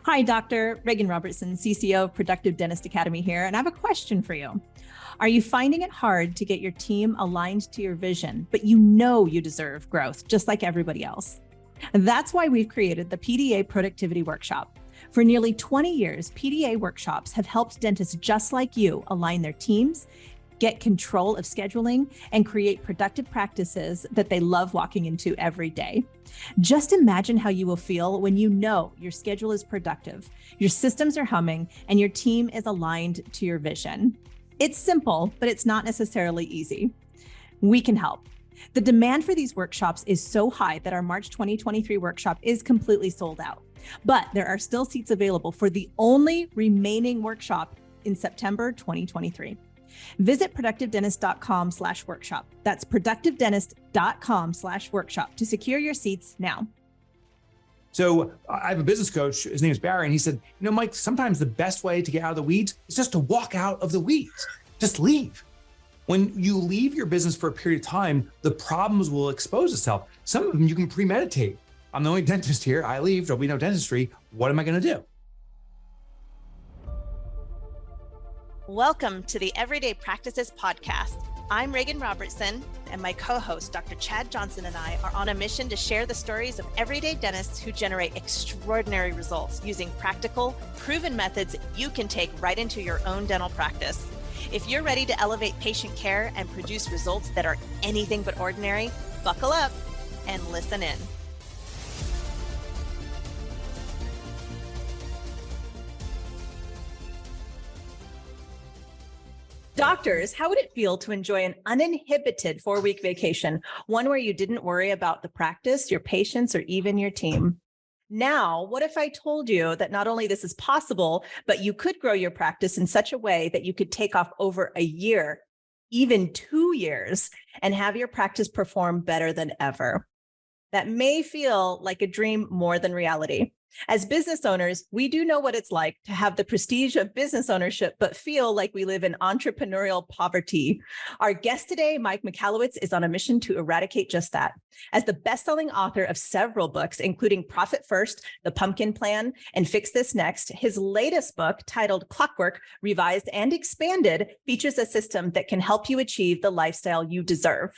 Hi, Dr. Reagan Robertson, CCO of Productive Dentist Academy here, and I have a question for you. Are you finding it hard to get your team aligned to your vision, but you know you deserve growth just like everybody else? That's why we've created the PDA Productivity Workshop. For nearly 20 years, PDA workshops have helped dentists just like you align their teams, get control of scheduling, and create productive practices that they love walking into every day. Just imagine how you will feel when you know your schedule is productive, your systems are humming, and your team is aligned to your vision. It's simple, but it's not necessarily easy. We can help. The demand for these workshops is so high that our March 2023 workshop is completely sold out. But there are still seats available for the only remaining workshop in September 2023. Visit productivedentist.com/workshop. That's productivedentist.com/workshop to secure your seats now. So I have a business coach, his name is Barry, and he said, Mike, sometimes the best way to get out of the weeds is just to walk out of the weeds. Just leave. When you leave your business for a period of time, the problems will expose itself. Some of them you can premeditate. I'm the only dentist here. I leave, there'll be no dentistry. What am I going to do? Welcome to the Everyday Practices Podcast. I'm Reagan Robertson, and my co-host, Dr. Chad Johnson, and I are on a mission to share the stories of everyday dentists who generate extraordinary results using practical, proven methods you can take right into your own dental practice. If you're ready to elevate patient care and produce results that are anything but ordinary, buckle up and listen in. Doctors, how would it feel to enjoy an uninhibited 4-week vacation, one where you didn't worry about the practice, your patients, or even your team? Now, what if I told you that not only this is possible, but you could grow your practice in such a way that you could take off over a year, even 2 years, and have your practice perform better than ever? That may feel like a dream more than reality. As business owners, we do know what it's like to have the prestige of business ownership, but feel like we live in entrepreneurial poverty. Our guest today, Mike Michalowicz, is on a mission to eradicate just that. As the best-selling author of several books, including Profit First, The Pumpkin Plan, and Fix This Next, his latest book, titled Clockwork, Revised and Expanded, features a system that can help you achieve the lifestyle you deserve.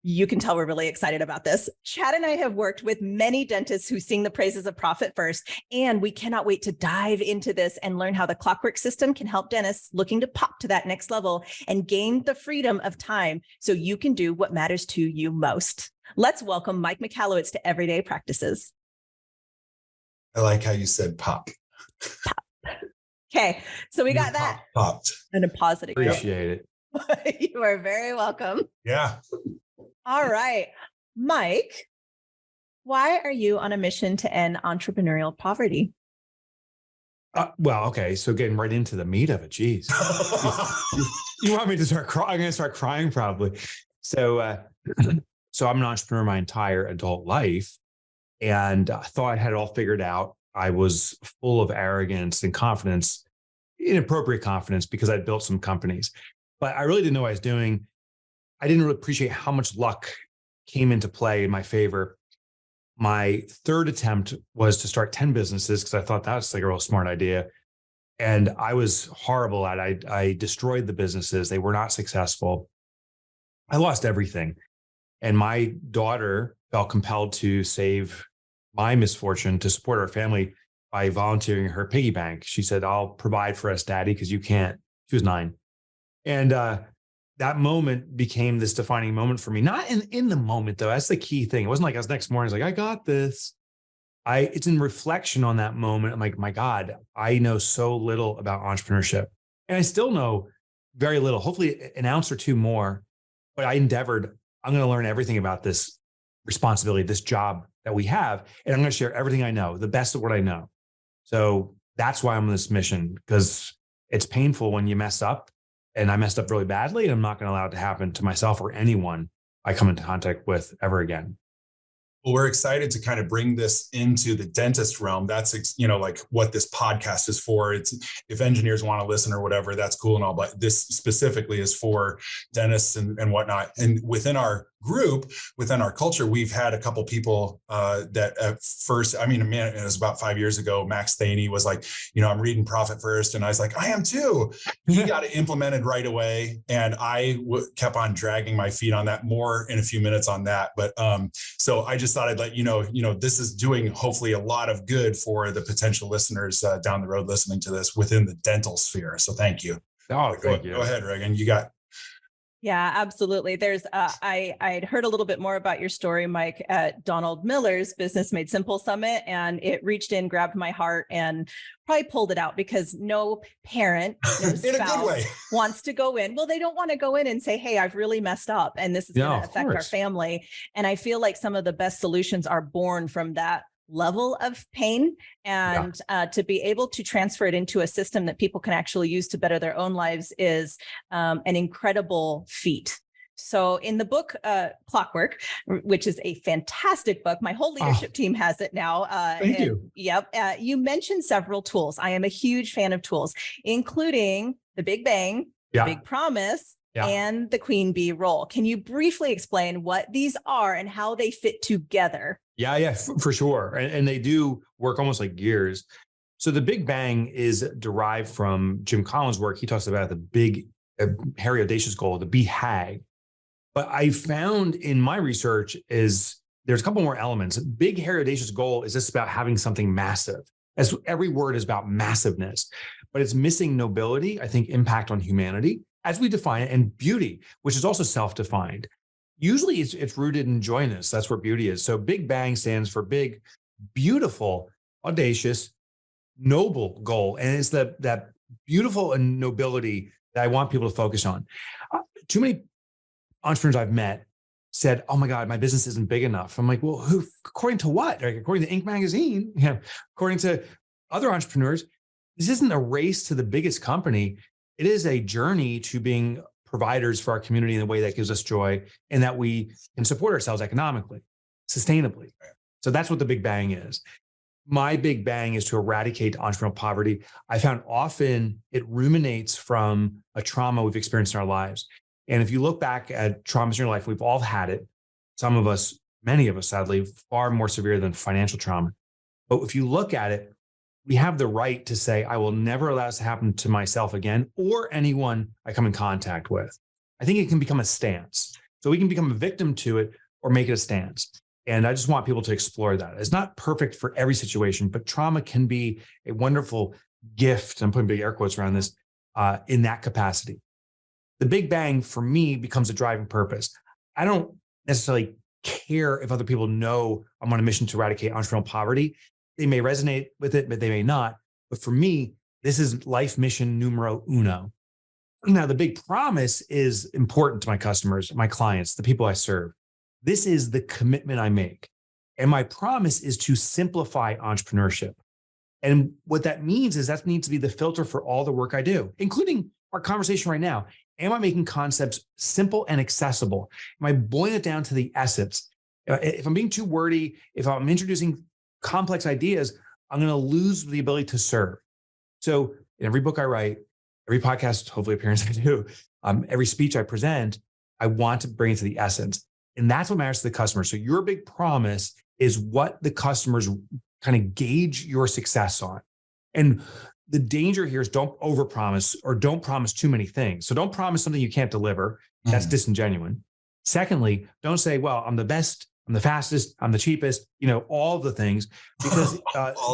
You can tell we're really excited about this. Chad and I have worked with many dentists who sing the praises of Profit First, and we cannot wait to dive into this and learn how the Clockwork system can help dentists looking to pop to that next level and gain the freedom of time so you can do what matters to you most. Let's welcome Mike Michalowicz to Everyday Practices. I like how you said pop. Pop. Okay, so we got that. Popped. And a positive. Appreciate it. You are very welcome. Yeah. All right. Mike, why are you on a mission to end entrepreneurial poverty? Okay. So getting right into the meat of it. Geez. You want me to start crying? I'm going to start crying probably. So I'm an entrepreneur my entire adult life, and I thought I had it all figured out. I was full of arrogance and confidence, inappropriate confidence, because I'd built some companies, but I really didn't know what I was doing. I didn't really appreciate how much luck came into play in my favor. My third attempt was to start 10 businesses because I thought that was like a real smart idea. And I was horrible at it. I destroyed the businesses. They were not successful. I lost everything. And my daughter felt compelled to save my misfortune to support our family by volunteering her piggy bank. She said, "I'll provide for us, Daddy, because you can't." She was 9. And that moment became this defining moment for me. Not in the moment, though. That's the key thing. It wasn't like I was next morning, I was like, I got this. It's in reflection on that moment. I'm like, my God, I know so little about entrepreneurship. And I still know very little, hopefully an ounce or two more. But I endeavored, I'm going to learn everything about this responsibility, this job that we have. And I'm going to share everything I know, the best of what I know. So that's why I'm on this mission, because it's painful when you mess up. And I messed up really badly, and I'm not going to allow it to happen to myself or anyone I come into contact with ever again. Well, we're excited to kind of bring this into the dentist realm. That's, like what this podcast is for. It's if engineers want to listen or whatever, that's cool and all, but this specifically is for dentists and whatnot. And within our group, within our culture, we've had a couple people that at first, I mean, man, it was about 5 years ago, Max Thaney was like, I'm reading Profit First. And I was like, I am too. He got it implemented right away. And I kept on dragging my feet on that. More in a few minutes on that. But so I just thought I'd let you know, this is doing hopefully a lot of good for the potential listeners down the road listening to this within the dental sphere. So thank you. Oh, thank you. Go ahead, Reagan. You got. Yeah, absolutely. There's, I'd heard a little bit more about your story, Mike, at Donald Miller's Business Made Simple Summit, and it reached in, grabbed my heart, and probably pulled it out, because no parent, no spouse wants to go in. Well, they don't want to go in and say, hey, I've really messed up, and this is going to affect our family. And I feel like some of the best solutions are born from that level of pain, and to be able to transfer it into a system that people can actually use to better their own lives is an incredible feat. So in the book, Clockwork, which is a fantastic book, my whole leadership team has it now. Thank you. Yep. You mentioned several tools. I am a huge fan of tools, including the Big Bang, the Big Promise, and the Queen Bee role. Can you briefly explain what these are and how they fit together? Yeah, for sure. And they do work almost like gears. So the Big Bang is derived from Jim Collins' work. He talks about the big, hairy, audacious goal, the BHAG. But I found in my research is there's a couple more elements. Big, hairy, audacious goal is just about having something massive. As every word is about massiveness, but it's missing nobility, I think, impact on humanity, as we define it, and beauty, which is also self-defined. Usually it's rooted in joyness. That's where beauty is. So Big Bang stands for big, beautiful, audacious, noble goal. And it's that beautiful and nobility that I want people to focus on. Too many entrepreneurs I've met said, oh my God, my business isn't big enough. I'm like, well, who, according to what? Like, according to Inc. magazine, according to other entrepreneurs, this isn't a race to the biggest company. It is a journey to being providers for our community in a way that gives us joy, and that we can support ourselves economically, sustainably. So that's what the Big Bang is. My Big Bang is to eradicate entrepreneurial poverty. I found often it ruminates from a trauma we've experienced in our lives. And if you look back at traumas in your life, we've all had it. Some of us, many of us, sadly, far more severe than financial trauma. But if you look at it, we have the right to say, I will never allow this to happen to myself again or anyone I come in contact with. I think it can become a stance. So we can become a victim to it or make it a stance. And I just want people to explore that. It's not perfect for every situation, but trauma can be a wonderful gift. I'm putting big air quotes around this in that capacity. The Big Bang for me becomes a driving purpose. I don't necessarily care if other people know I'm on a mission to eradicate entrepreneurial poverty. They may resonate with it, but they may not. But for me, this is life mission numero uno. Now, the Big Promise is important to my customers, my clients, the people I serve. This is the commitment I make. And my promise is to simplify entrepreneurship. And what that means is that needs to be the filter for all the work I do, including our conversation right now. Am I making concepts simple and accessible? Am I boiling it down to the essence? If I'm being too wordy, if I'm introducing complex ideas, I'm going to lose the ability to serve. So in every book I write, every podcast, hopefully appearance I do, every speech I present, I want to bring it to the essence. And that's what matters to the customer. So your big promise is what the customers kind of gauge your success on. And the danger here is don't overpromise or don't promise too many things. So don't promise something you can't deliver. That's disingenuous. Secondly, don't say, well, I'm the best, I'm the fastest, I'm the cheapest, all the things, because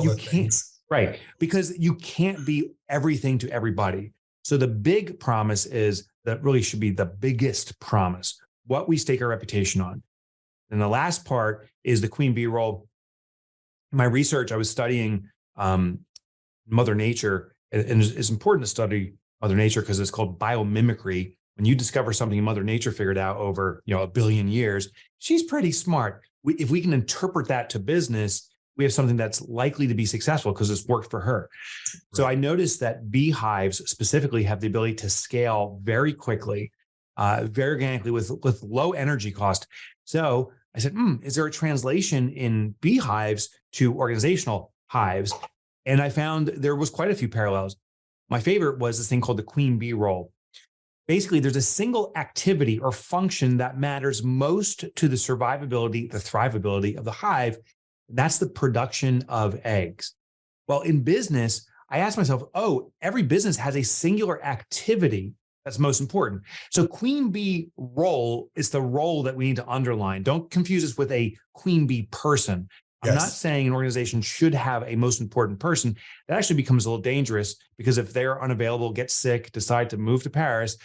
you can't, right? Because you can't be everything to everybody. So the big promise is that really should be the biggest promise, what we stake our reputation on. And the last part is the Queen Bee role. In my research, I was studying Mother Nature, and it's important to study Mother Nature because it's called biomimicry. When you discover something Mother Nature figured out over, 1 billion years, she's pretty smart. If we can interpret that to business, we have something that's likely to be successful because it's worked for her. Right. So I noticed that beehives specifically have the ability to scale very quickly, very organically with low energy cost. So I said, is there a translation in beehives to organizational hives? And I found there was quite a few parallels. My favorite was this thing called the Queen Bee role. basically there's a single activity or function that matters most to the survivability, the thrivability of the hive. That's the production of eggs. Well, in business, I asked myself, every business has a singular activity that's most important. So queen bee role is the role that we need to underline. Don't confuse this with a queen bee person. I'm not saying an organization should have a most important person. That actually becomes a little dangerous because if they're unavailable, get sick, decide to move to Paris,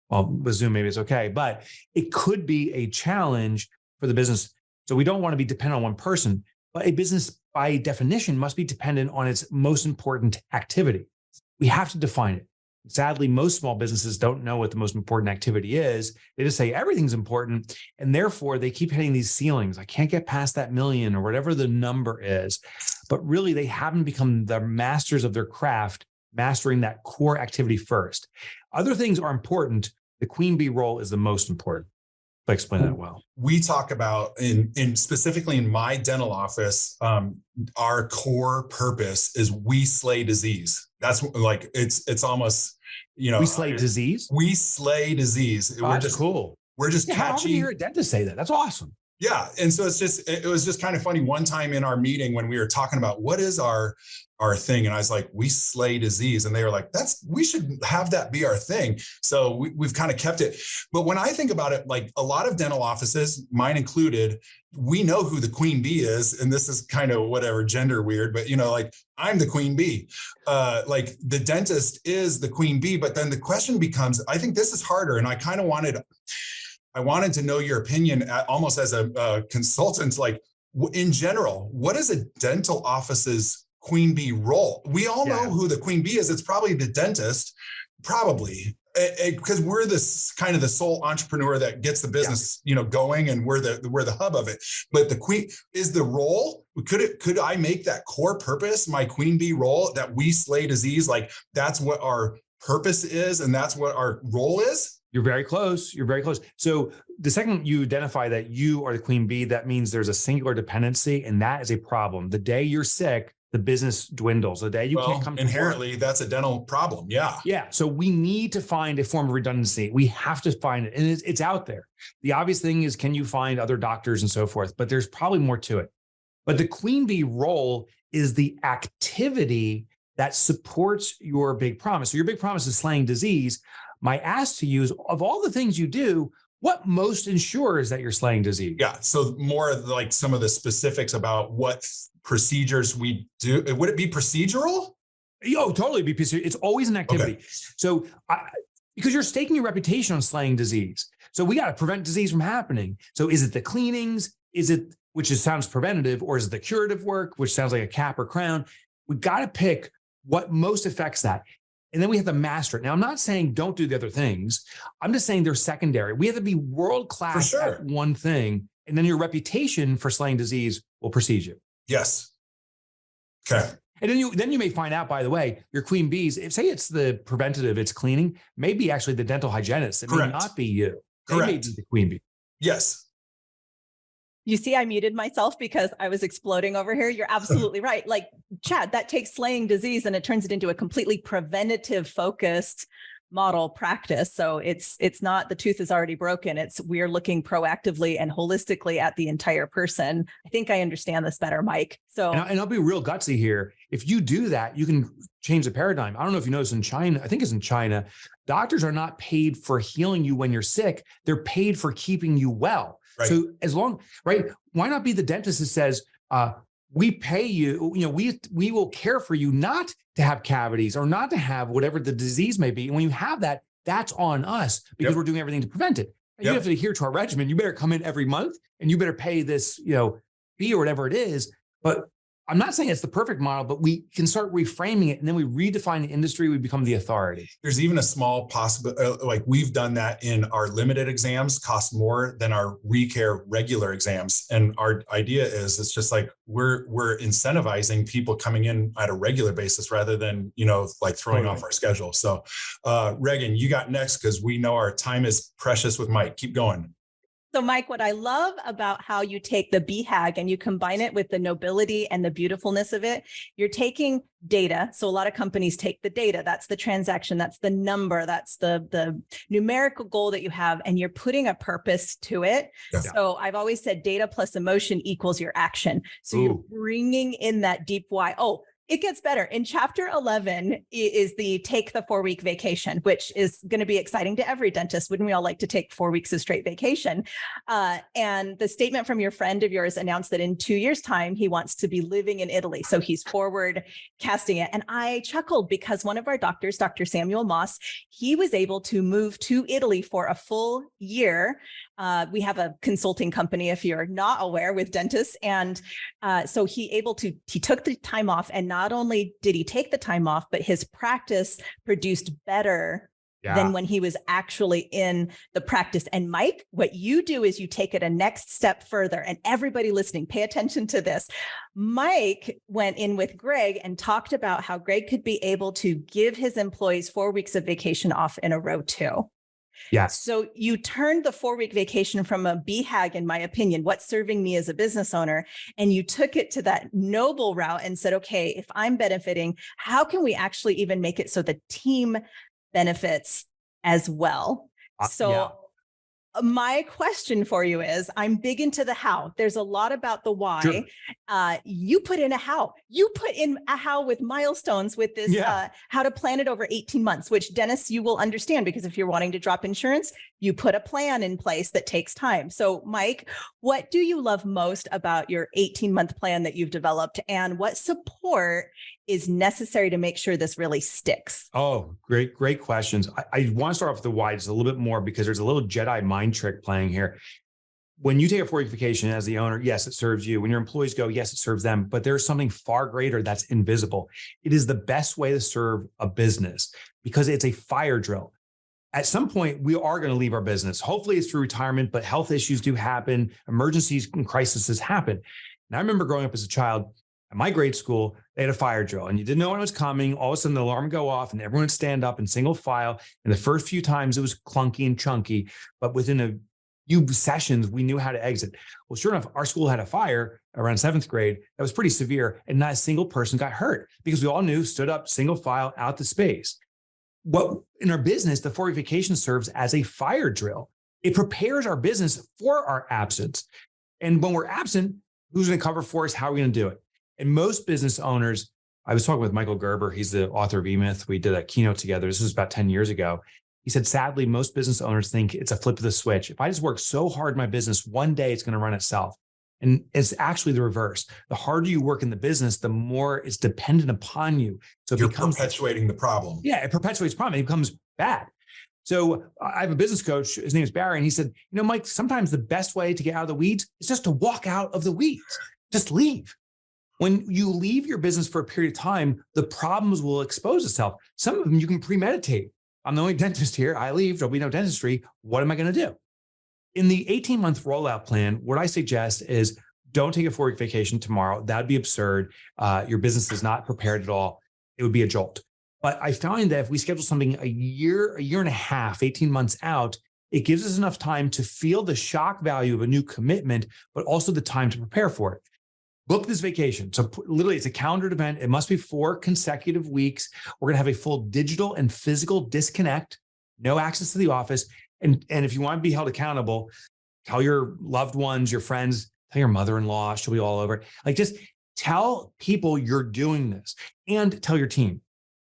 well, with Zoom, maybe it's okay, but it could be a challenge for the business. So we don't want to be dependent on one person, but a business by definition must be dependent on its most important activity. We have to define it. Sadly, most small businesses don't know what the most important activity is. They just say everything's important. And therefore, they keep hitting these ceilings. I can't get past that million or whatever the number is. But really, they haven't become the masters of their craft, mastering that core activity first. Other things are important. The queen bee role is the most important. If I explain that well. We talk about in specifically in my dental office, our core purpose is we slay disease. That's like, it's almost, we slay disease. We slay disease. Oh, that's cool. We're just catchy. How often do you hear a dentist say that? That's awesome. Yeah. And so it was just kind of funny one time in our meeting when we were talking about what is our thing. And I was like, we slay disease. And they were like, we should have that be our thing. So we've kind of kept it. But when I think about it, like a lot of dental offices, mine included, we know who the queen bee is. And this is kind of whatever gender weird, but like I'm the queen bee. Like the dentist is the queen bee. But then the question becomes, I think this is harder. And I kind of wanted to know your opinion almost as a consultant, like in general, what is a dental office's queen bee role? We all know who the queen bee is. It's probably the dentist, probably, because we're this kind of the sole entrepreneur that gets the business, going, and we're the hub of it. But the queen is the role. Could I make that core purpose my queen bee role, that we slay disease? Like that's what our purpose is, and that's what our role is. You're very close. You're very close. So the second you identify that you are the queen bee, that means there's a singular dependency, and that is a problem. The day you're sick, the business dwindles. The day you can't come to inherently, that's a dental problem. Yeah. Yeah. So we need to find a form of redundancy. We have to find it. And it's out there. The obvious thing is, can you find other doctors and so forth? But there's probably more to it. But the queen bee role is the activity that supports your big promise. So your big promise is slaying disease. My ask to you is, of all the things you do, what most ensures that you're slaying disease? Yeah. So more like some of the specifics about what procedures we do. Would it be procedural? Totally be procedural. It's always an activity. Okay. So because you're staking your reputation on slaying disease. So we got to prevent disease from happening. So is it the cleanings? Is it, which sounds preventative, or is it the curative work, which sounds like a cap or crown? We got to pick what most affects that. And then we have to master it. Now, I'm not saying don't do the other things. I'm just saying they're secondary. We have to be world-class at one thing. And then your reputation for slaying disease will precede you. Yes. Okay. And then you may find out, by the way, your queen bees, if say it's the preventative, it's cleaning, maybe actually the dental hygienist. It may not be you. Correct. They may be the queen bee. Yes. You see, I muted myself because I was exploding over here. You're absolutely right. Like, Chad, that takes slaying disease and it turns it into a completely preventative focused model practice. So it's not the tooth is already broken. It's we're looking proactively and holistically at the entire person. I think I understand this better, Mike. So and I'll be real gutsy here. If you do that, you can change the paradigm. I don't know if you notice in China, I think it's in China, doctors are not paid for healing you when you're sick. They're paid for keeping you well. Right. So why not be the dentist that says, we pay you, we will care for you not to have cavities or not to have whatever the disease may be. And when you have that, that's on us because we're doing everything to prevent it. And you have to adhere to our regimen. You better come in every month and you better pay this, fee or whatever it is. But I'm not saying it's the perfect model, but we can start reframing it and then we redefine the industry. We become the authority. There's even a small possibility, like we've done that in our limited exams, cost more than our recare regular exams. And our idea is it's just like we're incentivizing people coming in at a regular basis rather than, like throwing off our schedule. So Regan, you got next because we know our time is precious with Mike. Keep going. So, Mike, what I love about how you take the BHAG and you combine it with the nobility and the beautifulness of it, you're taking data. So a lot of companies take the data. That's the transaction. That's the number. That's the numerical goal that you have. And you're putting a purpose to it. Yeah. So I've always said data plus emotion equals your action. So you're bringing in that deep why. Oh, it gets better. In chapter 11 is the take the 4-week vacation, which is going to be exciting to every dentist. Wouldn't we all like to take 4 weeks of straight vacation? And the statement from your friend of yours announced that in 2 years' time, he wants to be living in Italy. So he's forward casting it. And I chuckled because one of our doctors, Dr. Samuel Moss, he was able to move to Italy for a full year. We have a consulting company, if you're not aware, with dentists. And so he took the time off, and not only did he take the time off, but his practice produced better than when he was actually in the practice. And Mike, what you do is you take it a next step further, and everybody listening, pay attention to this. Mike went in with Greg and talked about how Greg could be able to give his employees 4 weeks of vacation off in a row too. Yes. So you turned the 4-week vacation from a BHAG, in my opinion, what's serving me as a business owner, and you took it to that noble route and said, okay, if I'm benefiting, how can we actually even make it so the team benefits as well? My question for you is, I'm big into the how. There's a lot about the why. Sure. You put in a how. You put in a how with milestones with this, how to plan it over 18 months, which Dennis, you will understand, because if you're wanting to drop insurance, you put a plan in place that takes time. So Mike, what do you love most about your 18-month plan that you've developed, and what support is necessary to make sure this really sticks? Oh, great questions. I want to start off with the why just a little bit more, because there's a little Jedi mind trick playing here. When you take a 4-week vacation as the owner, yes, it serves you. When your employees go, yes, it serves them. But there's something far greater that's invisible. It is the best way to serve a business because it's a fire drill. At some point, we are going to leave our business. Hopefully it's through retirement, but health issues do happen. Emergencies and crises happen. And I remember growing up as a child, at my grade school, they had a fire drill, and you didn't know when it was coming. All of a sudden, the alarm would go off, and everyone would stand up in single file. And the first few times, it was clunky and chunky, but within a few sessions, we knew how to exit. Well, sure enough, our school had a fire around 7th grade that was pretty severe, and not a single person got hurt because we all knew, stood up, single file, out the space. What in our business, the 4-week vacation serves as a fire drill. It prepares our business for our absence. And when we're absent, who's going to cover for us? How are we going to do it? And most business owners, I was talking with Michael Gerber, he's the author of eMyth. We did a keynote together. This was about 10 years ago. He said, sadly, most business owners think it's a flip of the switch. If I just work so hard in my business, one day it's going to run itself. And it's actually the reverse. The harder you work in the business, the more it's dependent upon you. So it becomes perpetuating the problem. Yeah, it perpetuates the problem. It becomes bad. So I have a business coach. His name is Barry. And he said, Mike, sometimes the best way to get out of the weeds is just to walk out of the weeds. Just leave. When you leave your business for a period of time, the problems will expose itself. Some of them you can premeditate. I'm the only dentist here. I leave. There'll be no dentistry. What am I going to do? In the 18-month rollout plan, what I suggest is don't take a 4-week vacation tomorrow. That'd be absurd. Your business is not prepared at all. It would be a jolt. But I found that if we schedule something a year and a half, 18 months out, it gives us enough time to feel the shock value of a new commitment, but also the time to prepare for it. Book this vacation. So literally it's a calendared event. It must be 4 consecutive weeks. We're going to have a full digital and physical disconnect, no access to the office. And if you want to be held accountable, tell your loved ones, your friends, tell your mother-in-law, she'll be all over it. Like, just tell people you're doing this, and tell your team.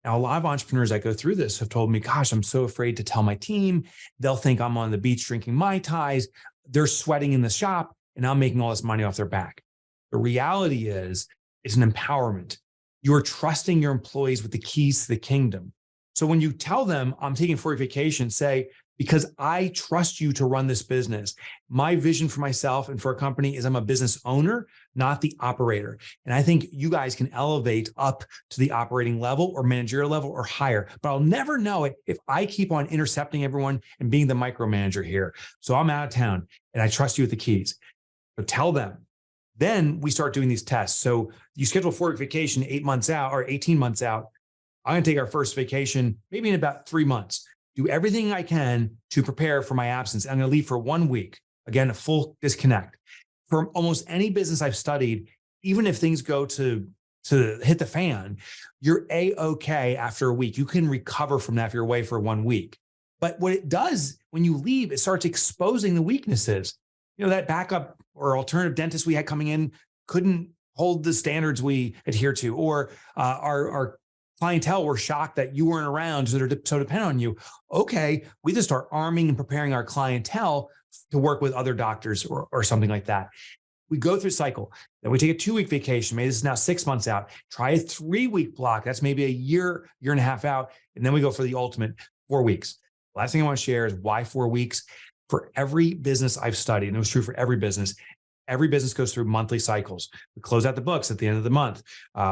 Now, a lot of entrepreneurs that go through this have told me, gosh, I'm so afraid to tell my team. They'll think I'm on the beach drinking Mai Tais. They're sweating in the shop, and I'm making all this money off their back. The reality is, it's an empowerment. You're trusting your employees with the keys to the kingdom. So when you tell them, I'm taking a 4-week vacation, say, because I trust you to run this business. My vision for myself and for a company is I'm a business owner, not the operator. And I think you guys can elevate up to the operating level or managerial level or higher, but I'll never know it if I keep on intercepting everyone and being the micromanager here. So I'm out of town and I trust you with the keys. So tell them. Then we start doing these tests. So you schedule a 4-week vacation 8 months out or 18 months out. I'm going to take our first vacation maybe in about 3 months. Do everything I can to prepare for my absence. I'm going to leave for 1 week. Again, a full disconnect. For almost any business I've studied, even if things go to hit the fan, you're A-okay after a week. You can recover from that if you're away for 1 week. But what it does when you leave, it starts exposing the weaknesses. That backup or alternative dentist we had coming in couldn't hold the standards we adhere to, or our clientele were shocked that you weren't around, so they're so dependent on you. Okay, we just start arming and preparing our clientele to work with other doctors or something like that. We go through a cycle. Then we take a 2-week vacation. Maybe this is now 6 months out. Try a 3-week block. That's maybe a year and a half out. And then we go for the ultimate 4 weeks. Last thing I want to share is why 4 weeks. For every business I've studied, and it was true for every business goes through monthly cycles. We close out the books at the end of the month.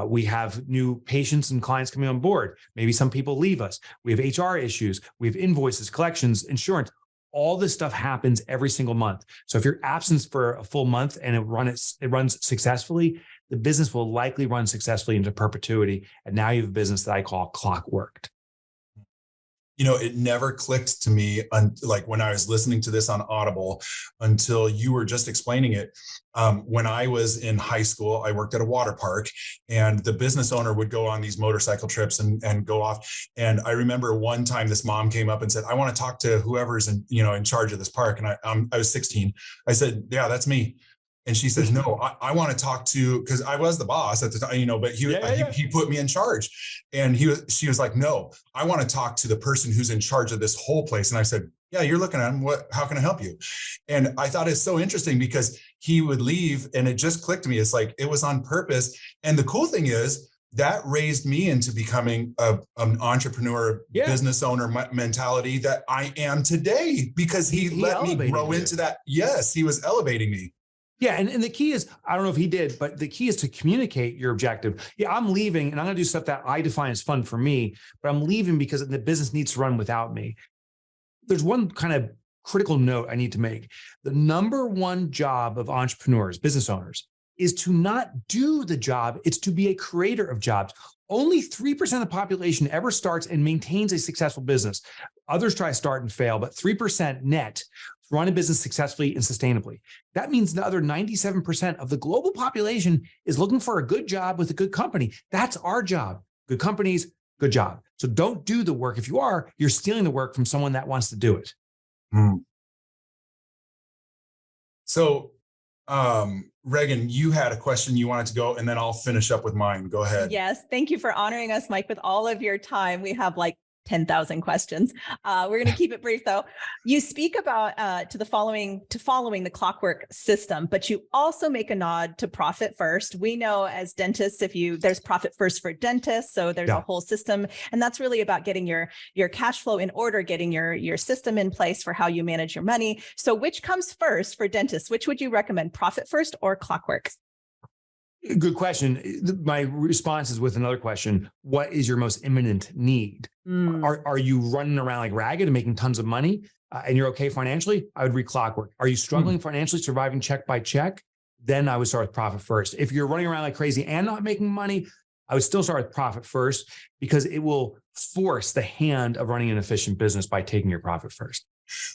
We have new patients and clients coming on board. Maybe some people leave us. We have HR issues. We have invoices, collections, insurance. All this stuff happens every single month. So if you're absent for a full month and it runs successfully, the business will likely run successfully into perpetuity. And now you have a business that I call clockworked. It never clicked to me like when I was listening to this on Audible until you were just explaining it. When I was in high school, I worked at a water park, and the business owner would go on these motorcycle trips and go off. And I remember one time this mom came up and said, "I want to talk to whoever's in charge of this park." And I was 16. I said, "Yeah, that's me." And she says, "No, I want to talk to," because I was the boss at the time, but he put me in charge. And she was like, "No, I want to talk to the person who's in charge of this whole place." And I said, "Yeah, you're looking at him. How can I help you?" And I thought it's so interesting because he would leave and it just clicked to me. It's like, it was on purpose. And the cool thing is that raised me into becoming an entrepreneur, business owner mentality that I am today, because he let me grow into that. Yes, he was elevating me. Yeah. And the key is, I don't know if he did, but the key is to communicate your objective. Yeah, I'm leaving and I'm going to do stuff that I define as fun for me, but I'm leaving because the business needs to run without me. There's one kind of critical note I need to make. The number one job of entrepreneurs, business owners, is to not do the job. It's to be a creator of jobs. Only 3% of the population ever starts and maintains a successful business. Others try to start and fail, but 3% net run a business successfully and sustainably. That means the other 97% of the global population is looking for a good job with a good company. That's our job. Good companies, good job. So don't do the work. If you are, you're stealing the work from someone that wants to do it. So, Reagan, you had a question you wanted to go, and then I'll finish up with mine. Go ahead. Yes. Thank you for honoring us, Mike, with all of your time. We have like 10,000 questions. We're going to keep it brief though. You speak about following the clockwork system, but you also make a nod to profit first. We know as dentists, there's profit first for dentists. So there's a whole system, and that's really about getting your cash flow in order, getting your system in place for how you manage your money. So which comes first for dentists? Which would you recommend, profit first or clockwork? Good question. My response is with another question. What is your most imminent need? Are you running around like ragged and making tons of money and you're okay financially? I would read clockwork. Are you struggling financially, surviving check by check? Then I would start with profit first. If you're running around like crazy and not making money, I would still start with profit first, because it will force the hand of running an efficient business by taking your profit first.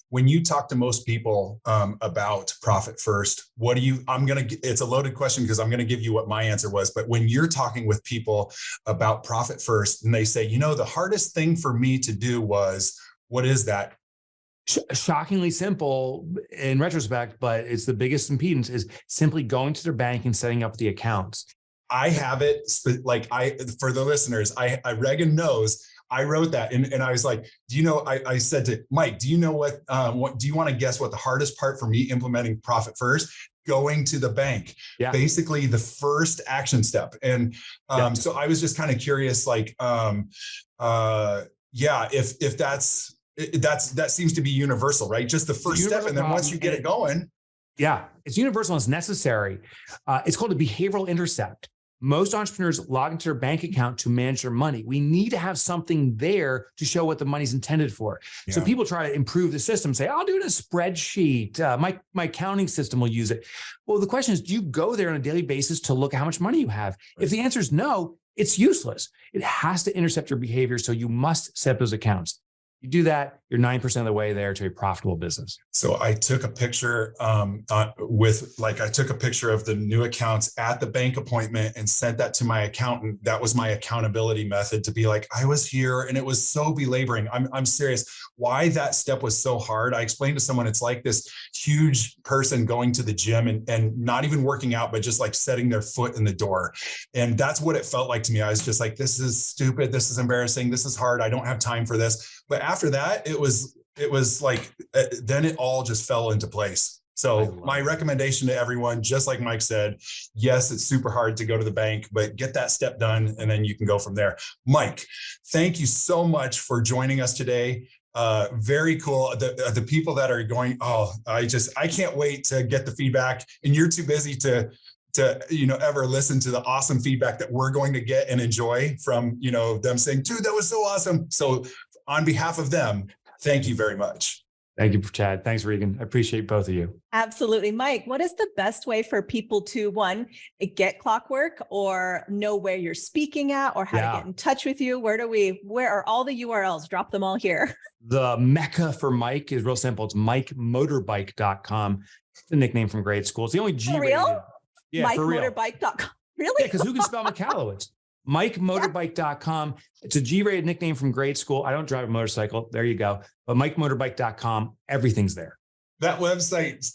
When you talk to most people about profit first, it's a loaded question because I'm going to give you what my answer was. But when you're talking with people about profit first and they say, the hardest thing for me to do was, what is that? Shockingly simple in retrospect, but it's the biggest impedance, is simply going to their bank and setting up the accounts. I have it for the listeners, Reagan knows. I wrote that and I was like, I said to Mike, do you know what do you want to guess what the hardest part for me implementing profit first? Going to the bank, basically the first action step. And so I was just kind of curious, like, if that seems to be universal, right? Just the first step. And then once you get it going. Yeah, it's universal and it's necessary. It's called a behavioral intercept. Most entrepreneurs log into their bank account to manage their money. We need to have something there to show what the money's intended for. Yeah. So people try to improve the system, say, I'll do it in a spreadsheet. My accounting system will use it. Well, the question is, do you go there on a daily basis to look at how much money you have? Right. If the answer is no, it's useless. It has to intercept your behavior. So you must set those accounts. You do that, you're 9% of the way there to a profitable business. So I took a picture I took a picture of the new accounts at the bank appointment and sent that to my accountant. That was my accountability method, to be like, I was here, and it was so belaboring. I'm serious. Why that step was so hard. I explained to someone, it's like this huge person going to the gym and not even working out, but just like setting their foot in the door. And that's what it felt like to me. I was just like, this is stupid. This is embarrassing. This is hard. I don't have time for this. But after that, it was like, then it all just fell into place. So my recommendation to everyone, just like Mike said, yes, it's super hard to go to the bank, but get that step done and then you can go from there. Mike, thank you so much for joining us today. Very cool. The people that are going, I can't wait to get the feedback, and you're too busy to ever listen to the awesome feedback that we're going to get and enjoy from, them saying, dude, that was so awesome. So on behalf of them, thank you very much. Thank you, Chad. Thanks, Regan. I appreciate both of you. Absolutely. Mike, what is the best way for people to, one, get Clockwork or know where you're speaking at or how to get in touch with you? Where are all the URLs? Drop them all here. The mecca for Mike is real simple. It's MikeMotorbike.com. It's a nickname from grade school. It's the only G-rated. For real? Yeah, MikeMotorbike.com. Really? Yeah, because who can spell Michalowicz? MikeMotorbike.com. It's a G-rated nickname from grade school. I don't drive a motorcycle. There you go. But MikeMotorbike.com, everything's there. That website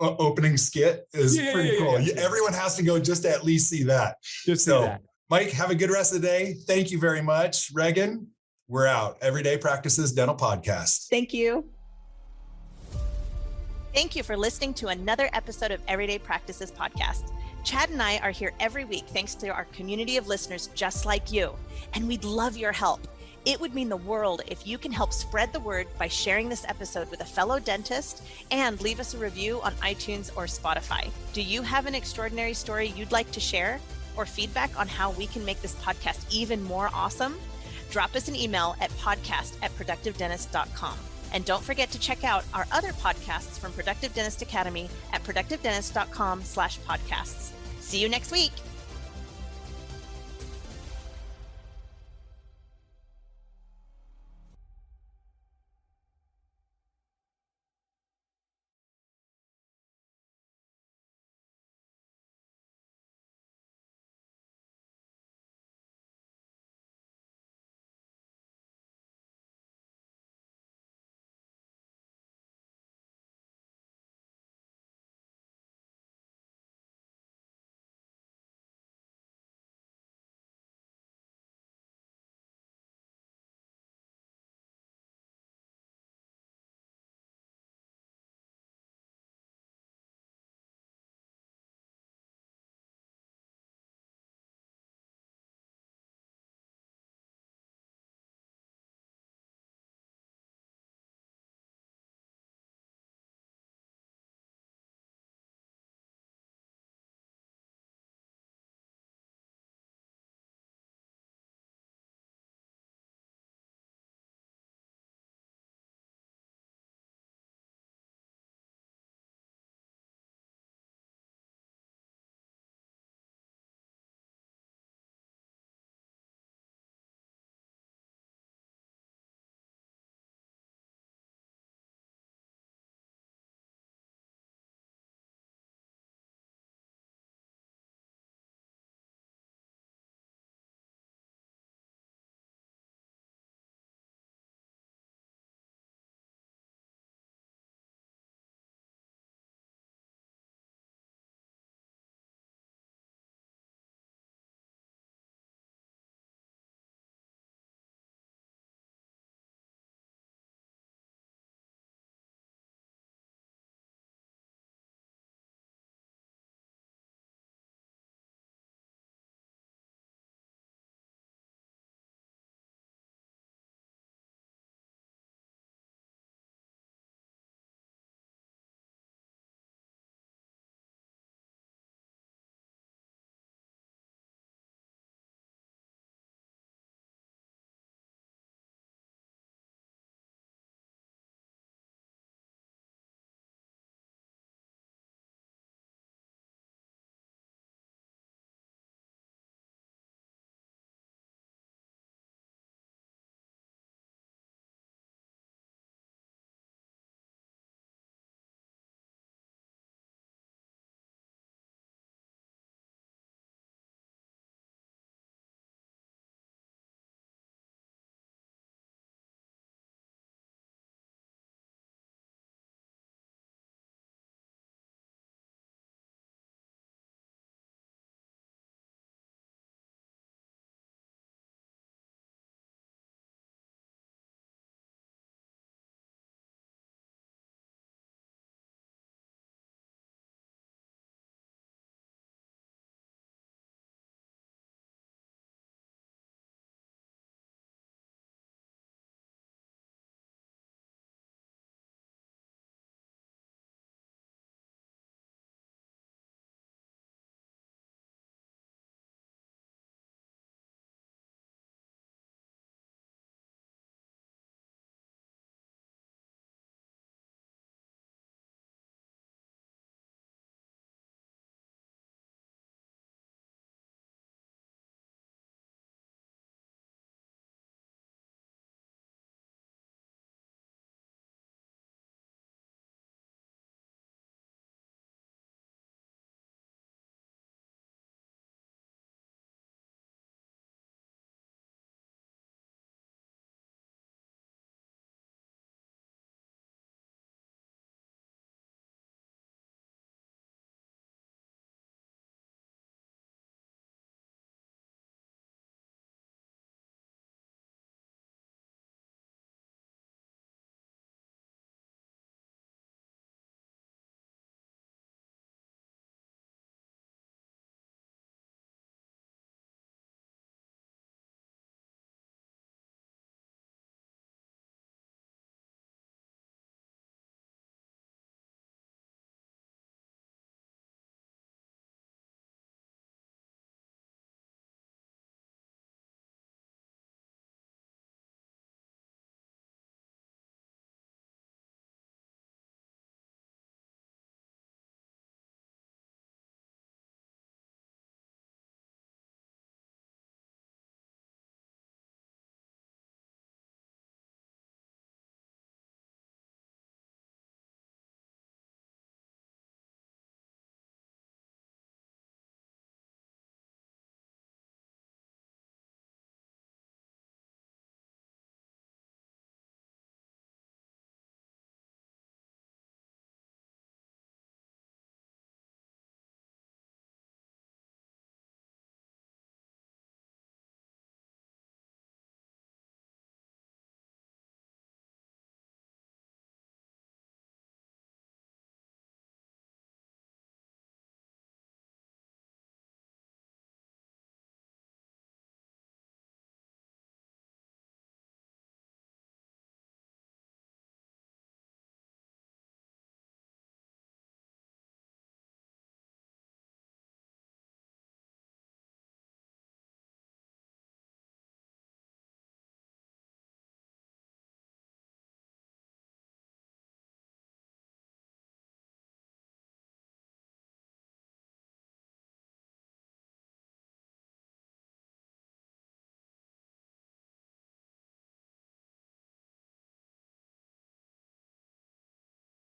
opening skit is pretty cool. Yeah. Everyone has to go just to at least see that. Just see that. Mike, have a good rest of the day. Thank you very much. Regan, we're out. Everyday Practices Dental Podcast. Thank you. Thank you for listening to another episode of Everyday Practices Podcast. Chad and I are here every week thanks to our community of listeners just like you, and we'd love your help. It would mean the world if you can help spread the word by sharing this episode with a fellow dentist and leave us a review on iTunes or Spotify. Do you have an extraordinary story you'd like to share or feedback on how we can make this podcast even more awesome? Drop us an email at podcast@productivedentist.com. And don't forget to check out our other podcasts from Productive Dentist Academy at productivedentist.com/podcasts. See you next week.